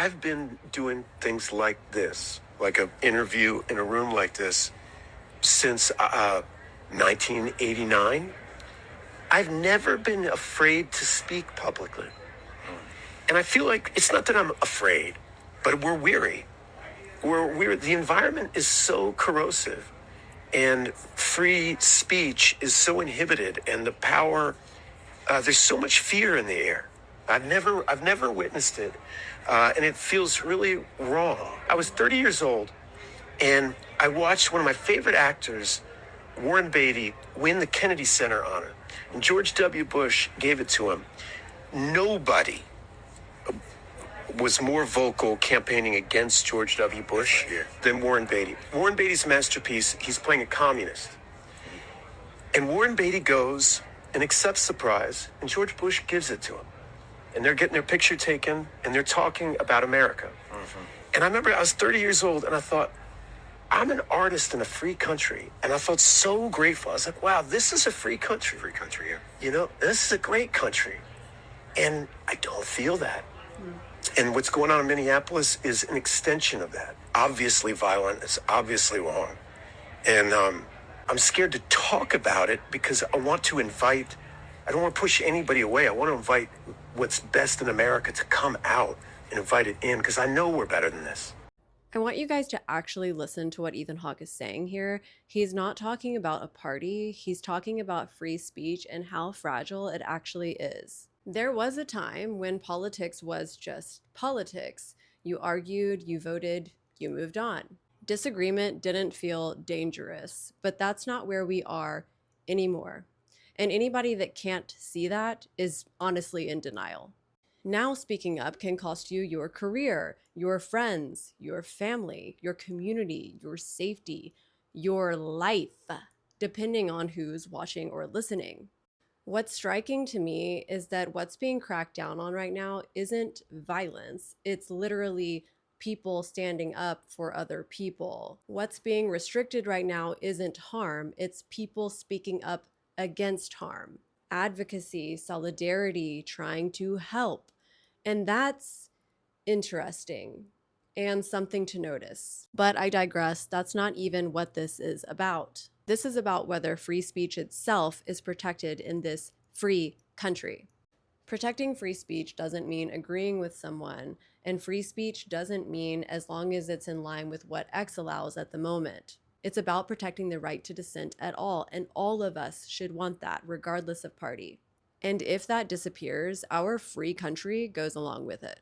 I've been doing things like this, like an interview in a room like this, since 1989. I've never been afraid to speak publicly. And I feel like it's not that I'm afraid, but we're weary. The environment is so corrosive, and free speech is so inhibited, and the power, there's so much fear in the air. I've never witnessed it, and it feels really wrong. I was 30 years old, and I watched one of my favorite actors, Warren Beatty, win the Kennedy Center honor, and George W. Bush gave it to him. Nobody was more vocal campaigning against George W. Bush than Warren Beatty. Warren Beatty's masterpiece, he's playing a communist. And Warren Beatty goes and accepts the prize, and George Bush gives it to him. And they're getting their picture taken, and they're talking about America. And I remember I was 30 years old, and I thought, I'm an artist in a free country. And I felt so grateful. I was like, wow, this is a free country. Free country, yeah. You know, this is a great country. And I don't feel that. And what's going on in Minneapolis is an extension of that. Obviously violent, it's obviously wrong. And I'm scared to talk about it because I don't want to push anybody away. I want to invite what's best in America to come out and invite it in, because I know we're better than this. I want you guys to actually listen to what Ethan Hawke is saying here. He's not talking about a party. He's talking about free speech and how fragile it actually is. There was a time when politics was just politics. You argued, you voted, you moved on. Disagreement didn't feel dangerous, but that's not where we are anymore. And anybody that can't see that is honestly in denial. Now speaking up can cost you your career, your friends, your family, your community, your safety, your life, depending on who's watching or listening. What's striking to me is that what's being cracked down on right now isn't violence. It's literally people standing up for other people. What's being restricted right now isn't harm. It's people speaking up against harm. Advocacy, solidarity, trying to help. And that's interesting and something to notice. But I digress. That's not even what this is about. This is about whether free speech itself is protected in this free country. Protecting free speech doesn't mean agreeing with someone, and free speech doesn't mean as long as it's in line with what X allows at the moment. It's about protecting the right to dissent at all, and all of us should want that, regardless of party. And if that disappears, our free country goes along with it.